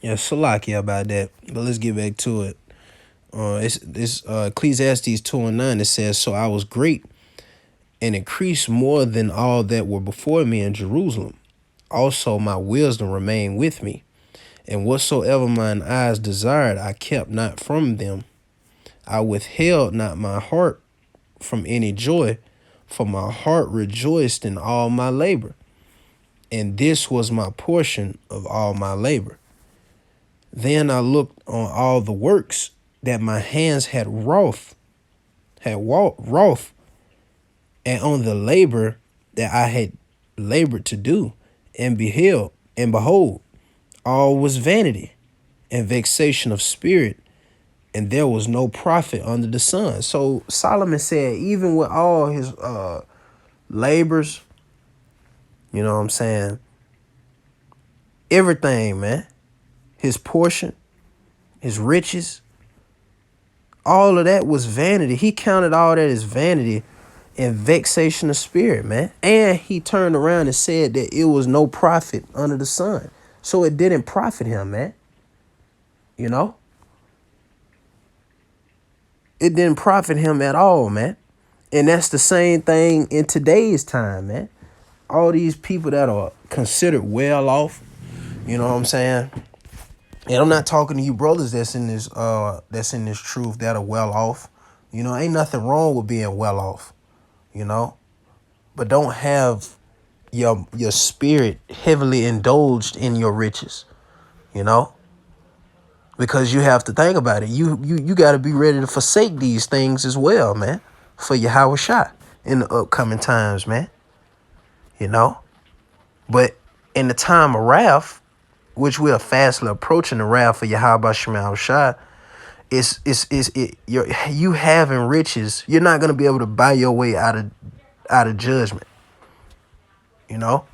Yeah, Salakia about that. But let's get back to it. It's Ecclesiastes 2:9. It says, "So I was great and increased more than all that were before me in Jerusalem. Also my wisdom remained with me, and whatsoever mine eyes desired, I kept not from them. I withheld not my heart from any joy, for my heart rejoiced in all my labor, and this was my portion of all my labor. Then I looked on all the works that my hands had wrought, and on the labor that I had labored to do, and beheld, and behold, all was vanity and vexation of spirit, and there was no profit under the sun." So Solomon said, even with all his labors, you know what I'm saying, everything, man, his portion, his riches, all of that was vanity. He counted all that as vanity and vexation of spirit, man. And he turned around and said that it was no profit under the sun. So it didn't profit him, man. You know, it didn't profit him at all, man. And that's the same thing in today's time, man. All these people that are considered well off, you know what I'm saying? And I'm not talking to you brothers that's in this truth that are well off. You know, ain't nothing wrong with being well off, you know, but don't have your spirit heavily indulged in your riches, you know, because you have to think about it. You got to be ready to forsake these things as well, man, for your Howard shot in the upcoming times, man, you know. But in the time of wrath, which we are fastly approaching the wrath of Yahweh Shema Shai, you having riches, you're not gonna be able to buy your way out of judgment. You know,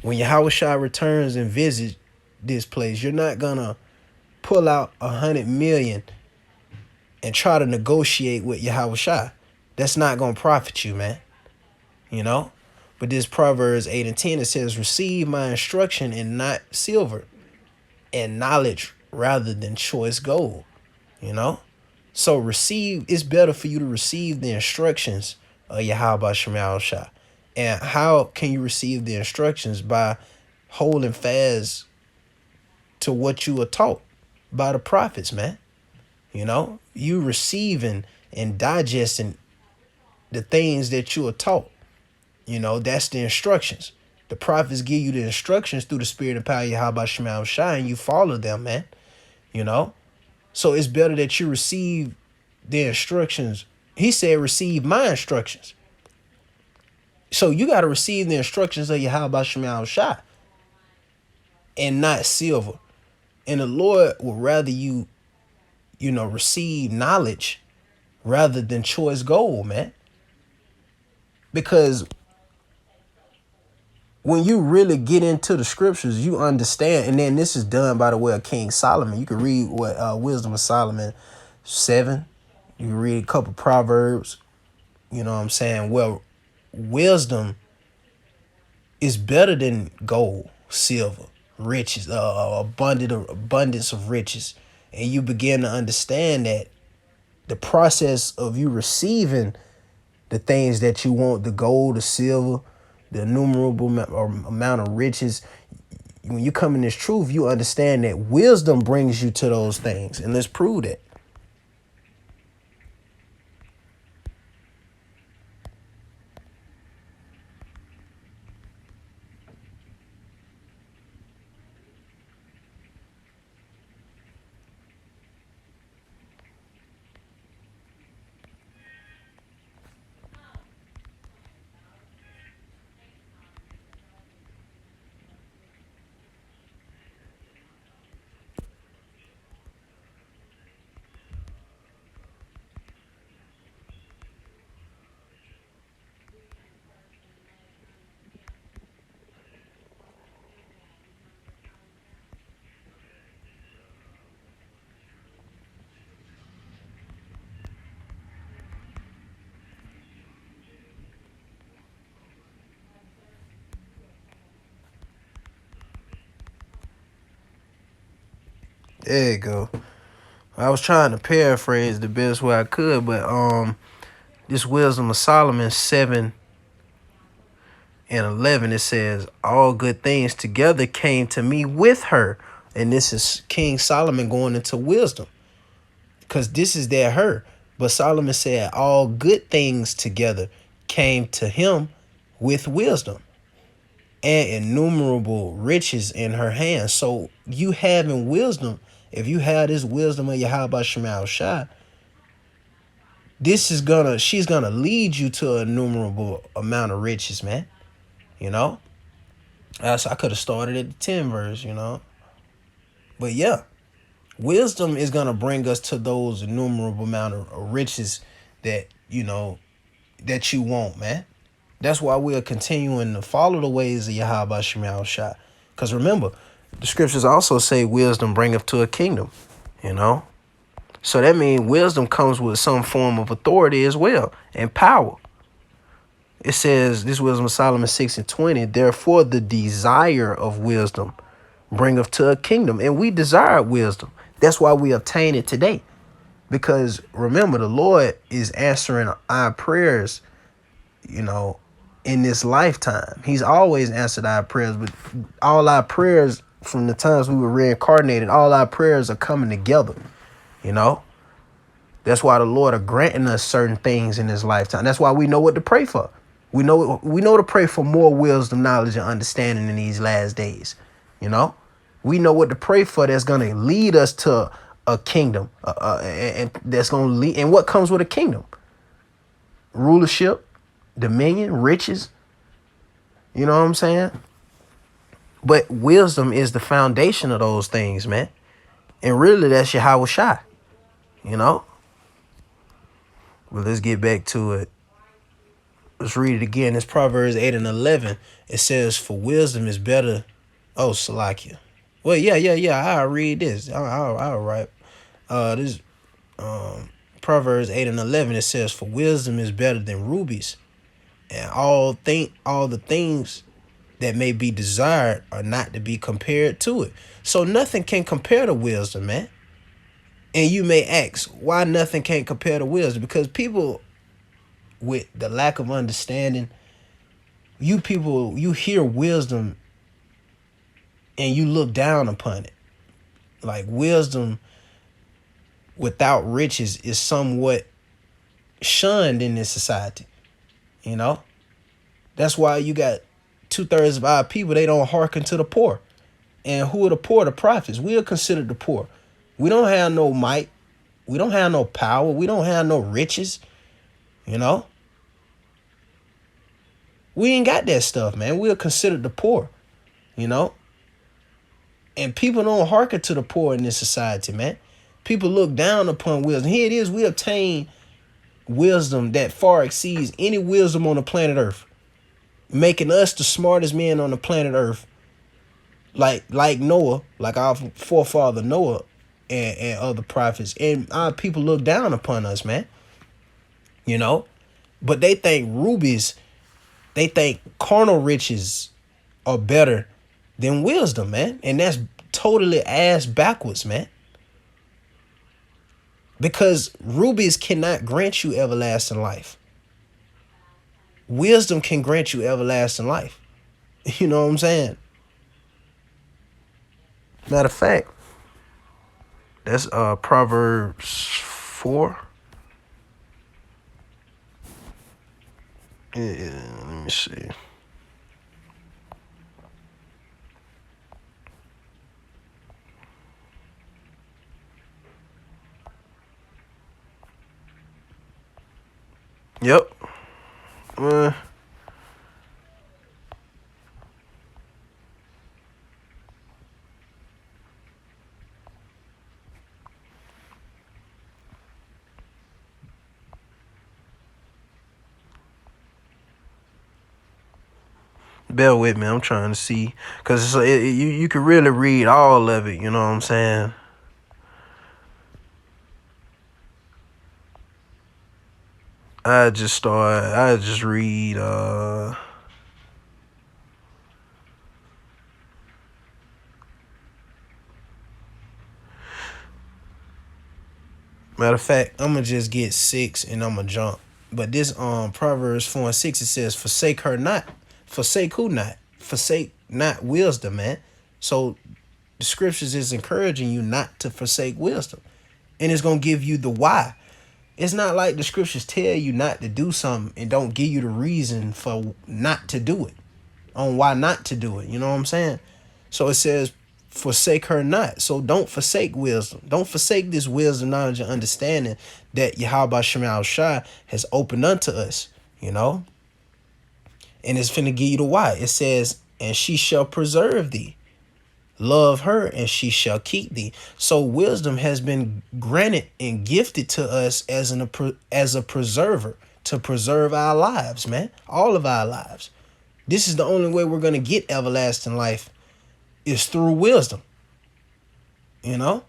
when Yahweh Shai returns and visits this place, you're not gonna pull out 100 million and try to negotiate with Yahweh Shai. That's not gonna profit you, man. You know. But this Proverbs 8:10, it says, "Receive my instruction and not silver, and knowledge rather than choice gold." You know? So it's better for you to receive the instructions of Yahweh Shema Shah. And how can you receive the instructions? By holding fast to what you were taught by the prophets, man. You know, you receiving and digesting the things that you are taught. You know, that's the instructions. The prophets give you the instructions through the spirit and power of Yahweh Shema Shah, and you follow them, man. You know? So it's better that you receive the instructions. He said, receive my instructions. So you got to receive the instructions of Yahweh Shema Shai and not silver. And the Lord would rather you receive knowledge rather than choice gold, man. Because when you really get into the scriptures, you understand. And then this is done by the way of King Solomon. You can read what Wisdom of Solomon 7. You can read a couple Proverbs. You know what I'm saying? Well, wisdom is better than gold, silver, riches, abundance of riches. And you begin to understand that the process of you receiving the things that you want, the gold, the silver, the innumerable amount of riches, when you come in this truth, you understand that wisdom brings you to those things. And let's prove that. There you go. I was trying to paraphrase the best way I could, but this Wisdom of Solomon 7:11, it says, all good things together came to me with her. And this is King Solomon going into wisdom, because this is their her. But Solomon said all good things together came to him with wisdom and innumerable riches in her hand. So you having wisdom, if you have this wisdom of Yahweh Shemal Shai, she's gonna lead you to an innumerable amount of riches, man. You know? So I could have started at the 10 verse, you know. But yeah, wisdom is gonna bring us to those innumerable amount of riches that, you know, that you want, man. That's why we are continuing to follow the ways of Yahweh Shemal Shai. Because remember, the scriptures also say wisdom bringeth to a kingdom, you know? So that means wisdom comes with some form of authority as well and power. It says, this Wisdom of Solomon 6:20, therefore the desire of wisdom bringeth to a kingdom. And we desire wisdom. That's why we obtain it today. Because remember, the Lord is answering our prayers, you know, in this lifetime. He's always answered our prayers, but all our prayers from the times we were reincarnated, all our prayers are coming together, you know. That's why the Lord are granting us certain things in this lifetime. That's why we know what to pray for. We know to pray for more wisdom, knowledge, and understanding in these last days. You know, we know what to pray for that's going to lead us to a kingdom, and that's going to lead. And what comes with a kingdom? Rulership, dominion, riches. You know what I'm saying? But wisdom is the foundation of those things, man. And really, that's Yahweh Shai. You know. But let's get back to it. Let's read it again. It's Proverbs 8:11. It says, for wisdom is better. Oh, Salakia. Well, yeah. I'll read this. I'll write. This Proverbs 8:11. It says, for wisdom is better than rubies, and all the things that may be desired are not to be compared to it. So nothing can compare to wisdom, man. And you may ask, why nothing can't compare to wisdom? Because people with the lack of understanding, you hear wisdom and you look down upon it. Like, wisdom without riches is somewhat shunned in this society, you know? That's why you got 2/3 of our people, they don't hearken to the poor. And who are the poor? The prophets. We are considered the poor. We don't have no might. We don't have no power. We don't have no riches, you know? We ain't got that stuff, man. We are considered the poor, you know? And people don't hearken to the poor in this society, man. People look down upon wisdom. Here it is. We obtain wisdom that far exceeds any wisdom on the planet Earth, making us the smartest men on the planet Earth. Like Noah, like our forefather Noah and other prophets. And our people look down upon us, man. You know? But they think they think carnal riches are better than wisdom, man. And that's totally ass backwards, man. Because rubies cannot grant you everlasting life. Wisdom can grant you everlasting life. You know what I'm saying? Matter of fact, that's Proverbs 4. Yeah, let me see. Yep. Bear with me. I'm trying to see. Because you can really read all of it. You know what I'm saying? I just read Matter of fact, I'm gonna just get 6 and I'm gonna jump. But this Proverbs 4:6, it says, "Forsake her not." Forsake who not? Forsake not wisdom, man. So the scriptures is encouraging you not to forsake wisdom, and it's gonna give you the why. It's not like the scriptures tell you not to do something and don't give you the reason for not to do it, on why not to do it. You know what I'm saying? So it says, forsake her not. So don't forsake wisdom. Don't forsake this wisdom, knowledge, and understanding that Yahweh Shemal Shai has opened unto us, you know? And it's finna give you the why. It says, and she shall preserve thee. Love her and she shall keep thee. So wisdom has been granted and gifted to us as a preserver, to preserve our lives, man. All of our lives. This is the only way we're gonna get everlasting life, is through wisdom. You know?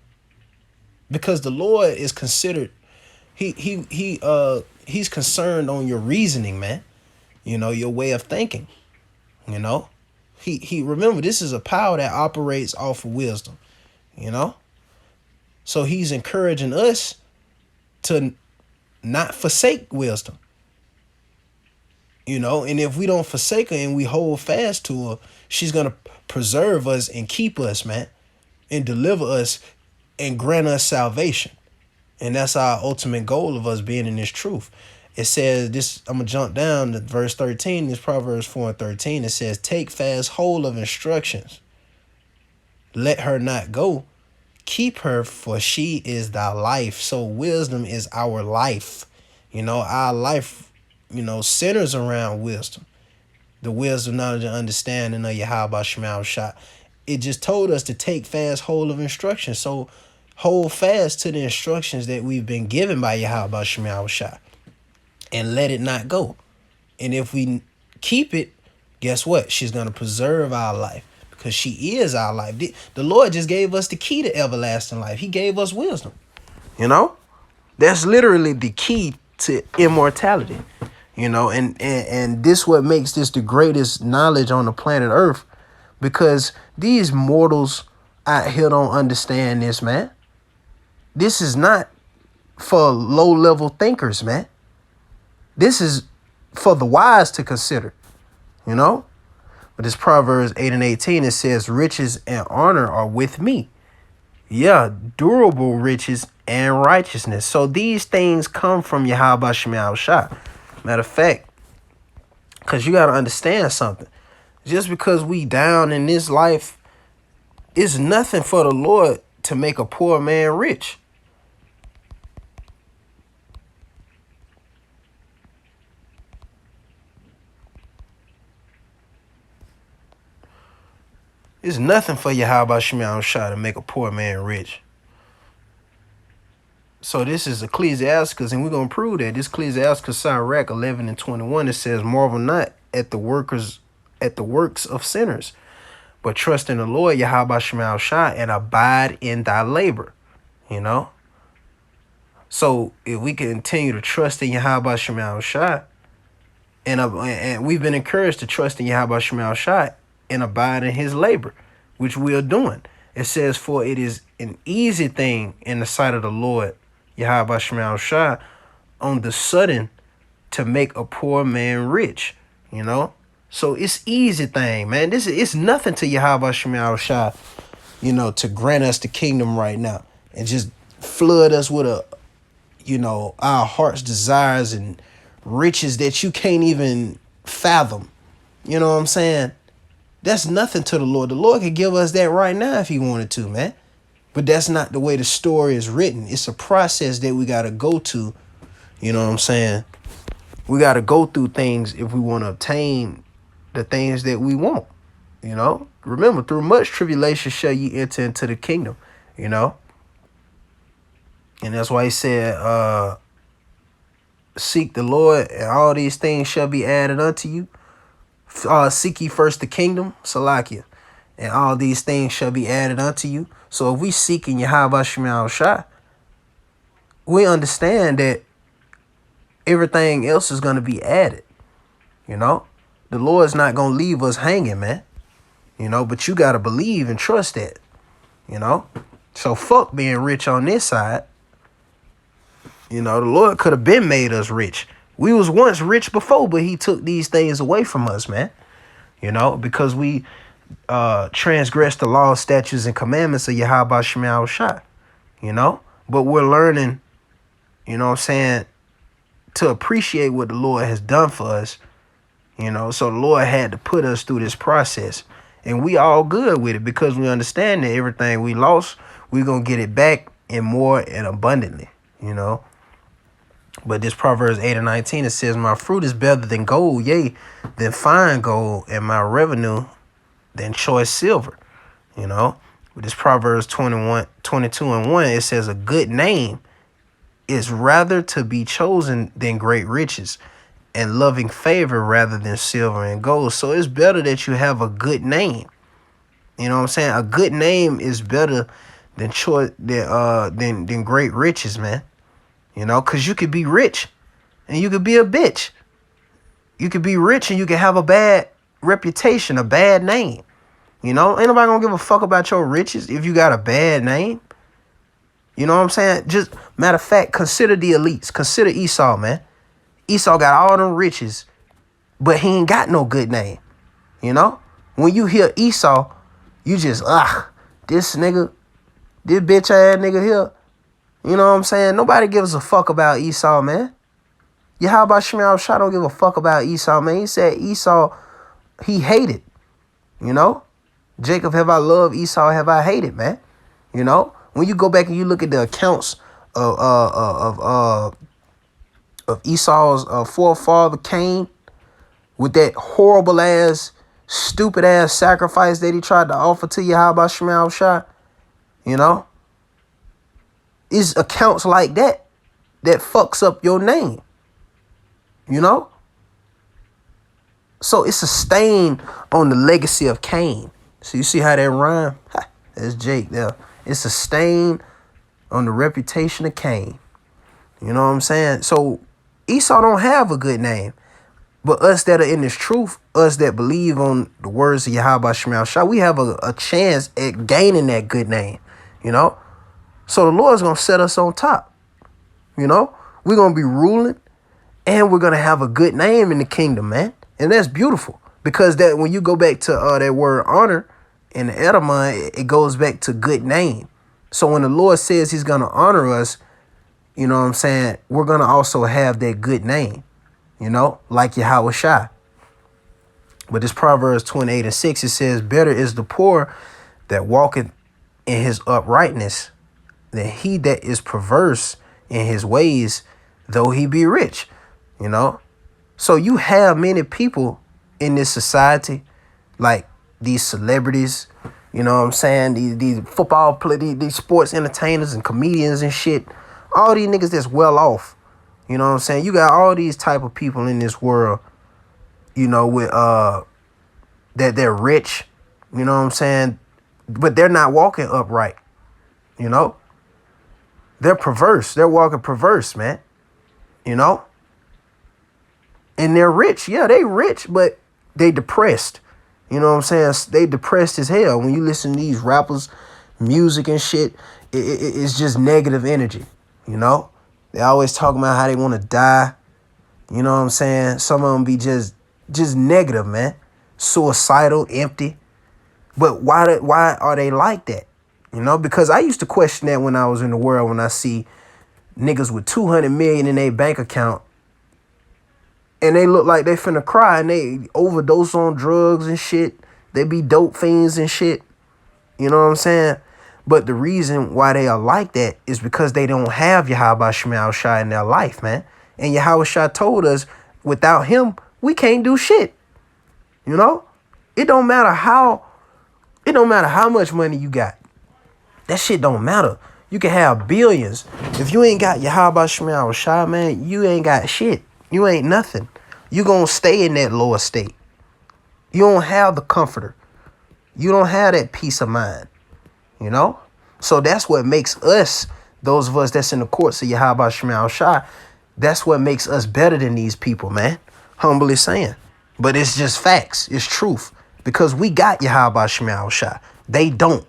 Because the Lord is considered, he's concerned on your reasoning, man. You know, your way of thinking. You know? He remember, this is a power that operates off of wisdom, you know? So he's encouraging us to not forsake wisdom. You know, and if we don't forsake her and we hold fast to her, she's gonna preserve us and keep us, man, and deliver us and grant us salvation. And that's our ultimate goal of us being in this truth. It says this, I'm going to jump down to verse 13, this Proverbs 4:13. It says, take fast hold of instructions. Let her not go. Keep her, for she is thy life. So wisdom is our life. You know, our life, you know, centers around wisdom. The wisdom, knowledge, and understanding of Yahweh Shemal Shai. It just told us to take fast hold of instructions. So hold fast to the instructions that we've been given by Yahweh Shemal Shai. And let it not go. And if we keep it, guess what? She's going to preserve our life, because she is our life. The Lord just gave us the key to everlasting life. He gave us wisdom. You know? That's literally the key to immortality. You know, and this what makes this the greatest knowledge on the planet Earth, because these mortals out here don't understand this, man. This is not for low-level thinkers, man. This is for the wise to consider, you know? But this Proverbs 8:18, it says, riches and honor are with me. Yeah, durable riches and righteousness. So these things come from Yahweh Shemal Shai. Matter of fact, because you got to understand something. Just because we down in this life, it's nothing for the Lord to make a poor man rich. It's nothing for Yahweh Shemal Shai to make a poor man rich. So this is Ecclesiasticus, and we're going to prove that. This Ecclesiasticus Sirach 11:21, it says, marvel not at the works of sinners, but trust in the Lord Yahweh Shemal Shai and abide in thy labor. You know? So if we continue to trust in Yahweh Shemal Shai, and we've been encouraged to trust in Yahweh Shemal Shai and abide in his labor, which we are doing. It says, for it is an easy thing in the sight of the Lord Yahweh Shemal Shai on the sudden to make a poor man rich, you know? So it's easy thing, man. It's nothing to Yahweh Shemal Shai, you know, to grant us the kingdom right now and just flood us with our heart's desires and riches that you can't even fathom. You know what I'm saying? That's nothing to the Lord. The Lord could give us that right now if he wanted to, man. But that's not the way the story is written. It's a process that we got to go to. You know what I'm saying? We got to go through things if we want to obtain the things that we want. You know? Remember, through much tribulation shall you enter into the kingdom. You know? And that's why he said, seek the Lord and all these things shall be added unto you. Seek ye first the kingdom, Salakia, and all these things shall be added unto you. So if we seek in Yahweh Shemal Shai, we understand that everything else is going to be added. You know, the Lord's not going to leave us hanging, man. You know, but you got to believe and trust that, you know. So fuck being rich on this side. You know, the Lord could have been made us rich. We was once rich before, but he took these things away from us, man. You know, because we transgressed the law, statutes, and commandments of Yahweh Shema Shah. You know, but we're learning, you know what I'm saying, to appreciate what the Lord has done for us. You know, so the Lord had to put us through this process. And we all good with it because we understand that everything we lost, we're going to get it back and more and abundantly, you know. But this Proverbs 8:19, it says, my fruit is better than gold, yea, than fine gold, and my revenue than choice silver, you know. But this Proverbs 22:1, it says, a good name is rather to be chosen than great riches, and loving favor rather than silver and gold. So it's better that you have a good name. You know what I'm saying? A good name is better than choice than great riches, man. You know, because you could be rich and you could be a bitch. You could be rich and you could have a bad reputation, a bad name. You know, ain't nobody gonna give a fuck about your riches if you got a bad name. You know what I'm saying? Just matter of fact, consider the elites. Consider Esau, man. Esau got all them riches, but he ain't got no good name. You know? When you hear Esau, you just, this nigga, this bitch ass nigga here. You know what I'm saying? Nobody gives a fuck about Esau, man. Yahweh Shema Shah don't give a fuck about Esau, man. He said Esau, he hated. You know? Jacob have I loved, Esau have I hated, man. You know? When you go back and you look at the accounts of Esau's forefather Cain, with that horrible ass, stupid ass sacrifice that he tried to offer to Yahweh Shema Shah, you know? It's accounts like that fucks up your name. You know? So it's a stain on the legacy of Cain. So you see how that rhyme? That's Jake there. It's a stain on the reputation of Cain. You know what I'm saying? So Esau don't have a good name. But us that are in this truth, us that believe on the words of Yahweh Shema Shah, we have a chance at gaining that good name. You know? So the Lord's going to set us on top. You know? We're going to be ruling and we're going to have a good name in the kingdom, man. And that's beautiful. Because that when you go back to that word honor in the Edomite, it goes back to good name. So when the Lord says he's going to honor us, you know what I'm saying, we're going to also have that good name, you know, like Yahweh Shai. But this Proverbs 28:6, it says, better is the poor that walketh in his uprightness than he that is perverse in his ways, though he be rich, you know. So you have many people in this society, like these celebrities, you know what I'm saying, these football players, these sports entertainers and comedians and shit, all these niggas that's well off, you know what I'm saying. You got all these type of people in this world, you know, with that they're rich, you know what I'm saying, but they're not walking upright, you know. They're perverse. They're walking perverse, man. You know? And they're rich. Yeah, they rich, but they depressed. You know what I'm saying? They depressed as hell. When you listen to these rappers, music and shit, it's just negative energy, you know? They always talking about how they want to die. You know what I'm saying? Some of them be just negative, man. Suicidal, empty. But why are they like that? You know, because I used to question that when I was in the world, when I see niggas with 200 million in their bank account and they look like they finna cry and they overdose on drugs and shit. They be dope fiends and shit. You know what I'm saying? But the reason why they are like that is because they don't have Yahweh Shema Shai in their life, man. And Yahweh Shai told us, without him, we can't do shit. You know? It don't matter how much money you got. That shit don't matter. You can have billions. If you ain't got Yahweh Shema Shai, man, you ain't got shit. You ain't nothing. You gonna stay in that lower state. You don't have the comforter. You don't have that peace of mind. You know? So that's what makes us, those of us that's in the courts of Yahweh Shema Shai, that's what makes us better than these people, man. Humbly saying. But it's just facts. It's truth. Because we got Yahweh Shema Shai. They don't.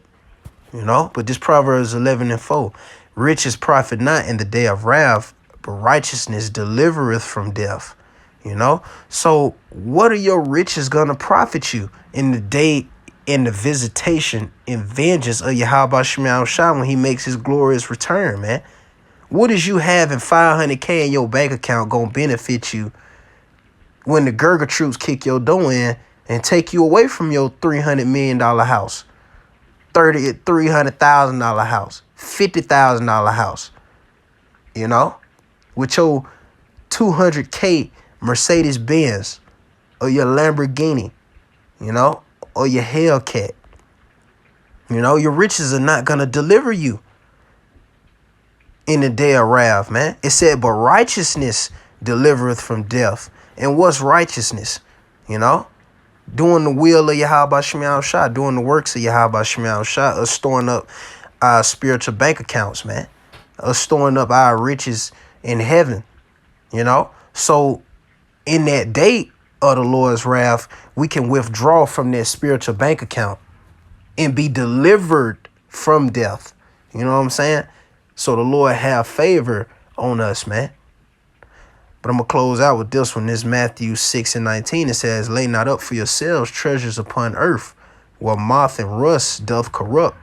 You know, but this Proverbs 11:4, riches profit not in the day of wrath, but righteousness delivereth from death. You know? So what are your riches gonna profit you in the day, in the visitation and vengeance of Yahweh Shema Shah when he makes his glorious return, man? What is you having $500K in your bank account gonna benefit you when the Gurga troops kick your door in and take you away from your $300 million house, $300,000 house, $50,000 house, you know, with your 200K Mercedes Benz or your Lamborghini, you know, or your Hellcat? You know, your riches are not gonna deliver you in the day of wrath, man. It said, but righteousness delivereth from death. And what's righteousness? You know, doing the will of Yahweh Shema Shah, doing the works of Yahweh Shema Shah, us storing up our spiritual bank accounts, man. Us storing up our riches in heaven, you know. So in that day of the Lord's wrath, we can withdraw from that spiritual bank account and be delivered from death. You know what I'm saying? So the Lord have favor on us, man. But I'm going to close out with this one. This Matthew 6:19. It says, lay not up for yourselves treasures upon earth, where moth and rust doth corrupt,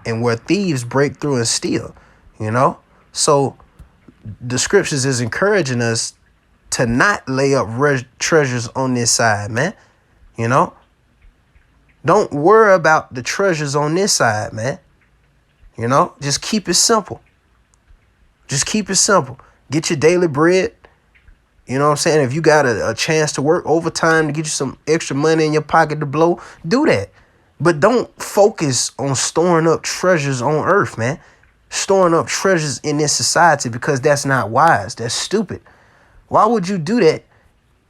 and where thieves break through and steal. You know? So the scriptures is encouraging us to not lay up treasures on this side, man. You know? Don't worry about the treasures on this side, man. You know? Just keep it simple. Just keep it simple. Get your daily bread. You know what I'm saying? If you got a chance to work overtime to get you some extra money in your pocket to blow, do that. But don't focus on storing up treasures on earth, man. Storing up treasures in this society, because that's not wise. That's stupid. Why would you do that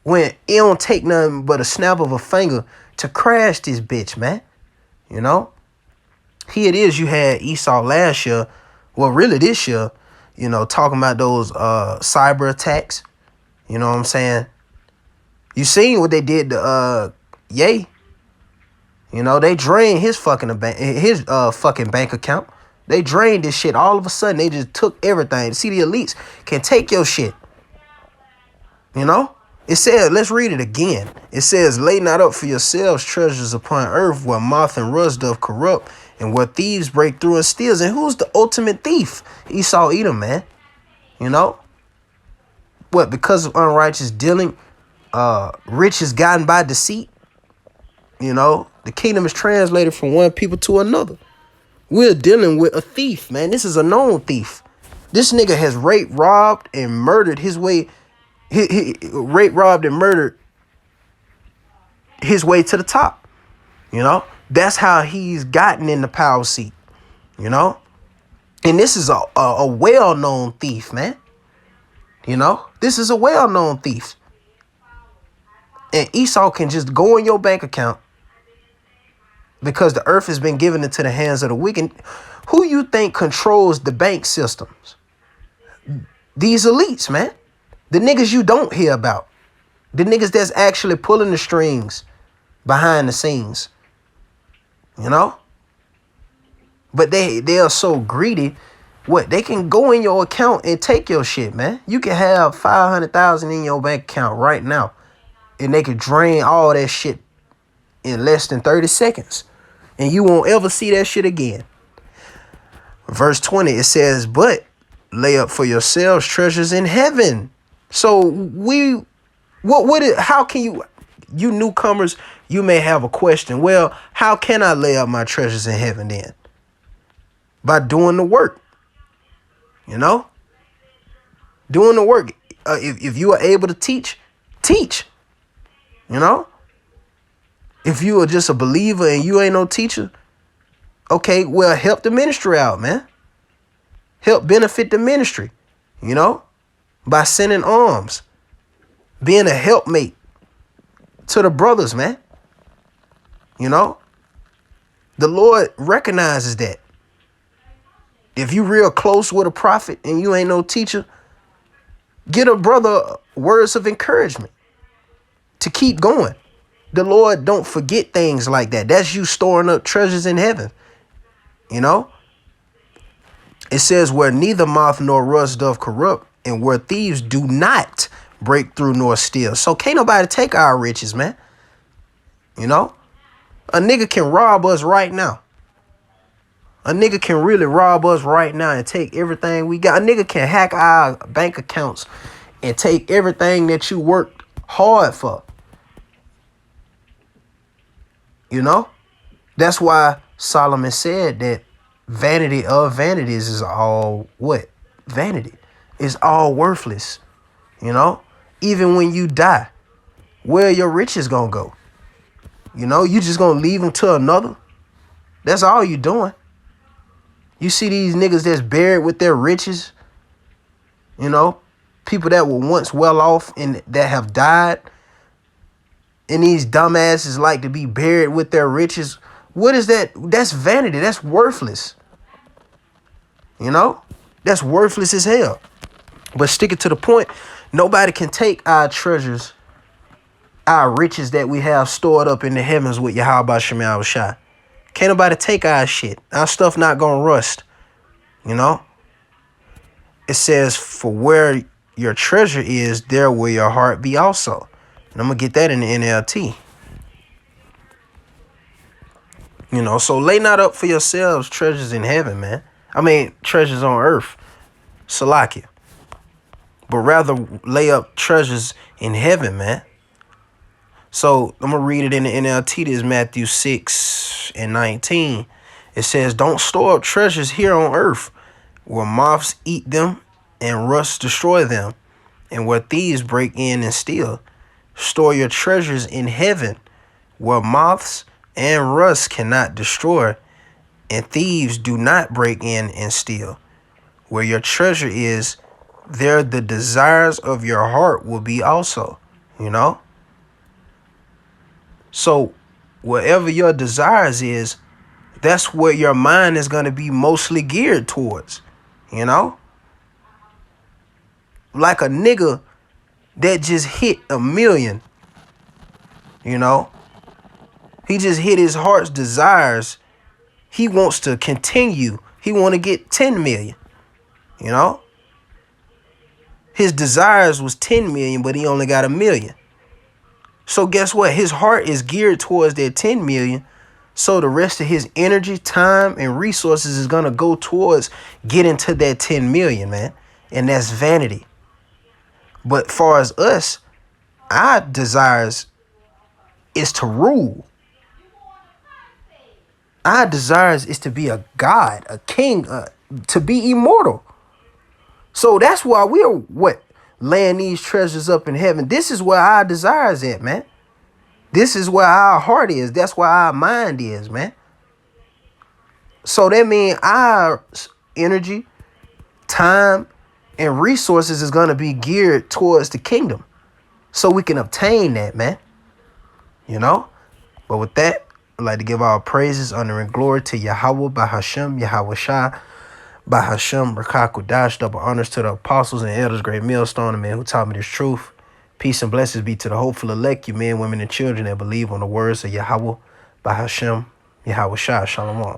when it don't take nothing but a snap of a finger to crash this bitch, man? You know? Here it is. You had Esau last year, well, really this year, you know, talking about those cyber attacks. You know what I'm saying? You seen what they did to Ye? You know, they drained his fucking bank account. They drained this shit. All of a sudden, they just took everything. See, the elites can take your shit. You know? It said, let's read it again. It says, lay not up for yourselves treasures upon earth, where moth and rust doth corrupt, and where thieves break through and steals. And who's the ultimate thief? Esau Edom, man. You know? What? Because of unrighteous dealing, riches gotten by deceit. You know? The kingdom is translated from one people to another. We're dealing with a thief, man. This is a known thief. This nigga has raped, robbed, and murdered his way. He raped, robbed, and murdered his way to the top. You know? That's how he's gotten in the power seat. You know? And this is a well-known thief, man. You know? This is a well-known thief. And Esau can just go in your bank account because the earth has been given into the hands of the wicked. Who you think controls the bank systems? These elites, man. The niggas you don't hear about. The niggas that's actually pulling the strings behind the scenes. You know? But they are so greedy. What? They can go in your account and take your shit, man. You can have $500,000 in your bank account right now, and they can drain all that shit in less than 30 seconds. And you won't ever see that shit again. Verse 20, it says, but lay up for yourselves treasures in heaven. So how can you newcomers, you may have a question. Well, how can I lay up my treasures in heaven then? By doing the work. You know? Doing the work. If you are able to teach, teach. You know? If you are just a believer and you ain't no teacher, okay, well, help the ministry out, man. Help benefit the ministry, you know, by sending alms, being a helpmate to the brothers, man. You know, the Lord recognizes that. If you real close with a prophet and you ain't no teacher, get a brother words of encouragement to keep going. The Lord don't forget things like that. That's you storing up treasures in heaven. You know? It says where neither moth nor rust doth corrupt, and where thieves do not break through nor steal. So can't nobody take our riches, man. You know? A nigga can rob us right now. A nigga can really rob us right now and take everything we got. A nigga can hack our bank accounts and take everything that you worked hard for. You know? That's why Solomon said that vanity of vanities is all what? Vanity. It's all worthless. You know? Even when you die, where your riches gonna go? You know, you just gonna leave them to another? That's all you doing. You see these niggas that's buried with their riches, you know, people that were once well off and that have died, and these dumbasses like to be buried with their riches. What is that? That's vanity. That's worthless. You know, that's worthless as hell. But sticking to the point, nobody can take our treasures, our riches that we have stored up in the heavens with Yahweh Shema Shai. Can't nobody take our shit. Our stuff not gonna rust. You know? It says, for where your treasure is, there will your heart be also. And I'm gonna get that in the NLT. You know, so lay not up for yourselves treasures in heaven, man. I mean, treasures on earth. Salakia. But rather lay up treasures in heaven, man. So I'm going to read it in the NLT. This is Matthew 6:19. It says, don't store up treasures here on earth where moths eat them and rust destroy them, and where thieves break in and steal. Store your treasures in heaven where moths and rust cannot destroy, and thieves do not break in and steal. Where your treasure is, there the desires of your heart will be also. You know? So wherever your desires is, that's where your mind is going to be mostly geared towards, you know? Like a nigga that just hit 1 million, you know? He just hit his heart's desires. He wants to continue. He want to get 10 million, you know? His desires was 10 million, but he only got 1 million. So guess what? His heart is geared towards that 10 million. So the rest of his energy, time, and resources is going to go towards getting to that 10 million, man. And that's vanity. But far as us, our desires is to rule. Our desires is to be a god, a king, to be immortal. So that's why we're what? Laying these treasures up in heaven. This is where our desires at, man. This is where our heart is. That's where our mind is, man. So that means our energy, time, and resources is going to be geared towards the kingdom. So we can obtain that, man. You know? But with that, I'd like to give our praises, honor, and glory to Yahweh, Bahashem, Yahweh Shai, Bahashem, Rakakudash, double honors to the apostles and elders, great millstone, the man who taught me this truth. Peace and blessings be to the hopeful elect, you men, women, and children that believe on the words of Yahweh, Bahashem, Yahweh Shai, Shalom.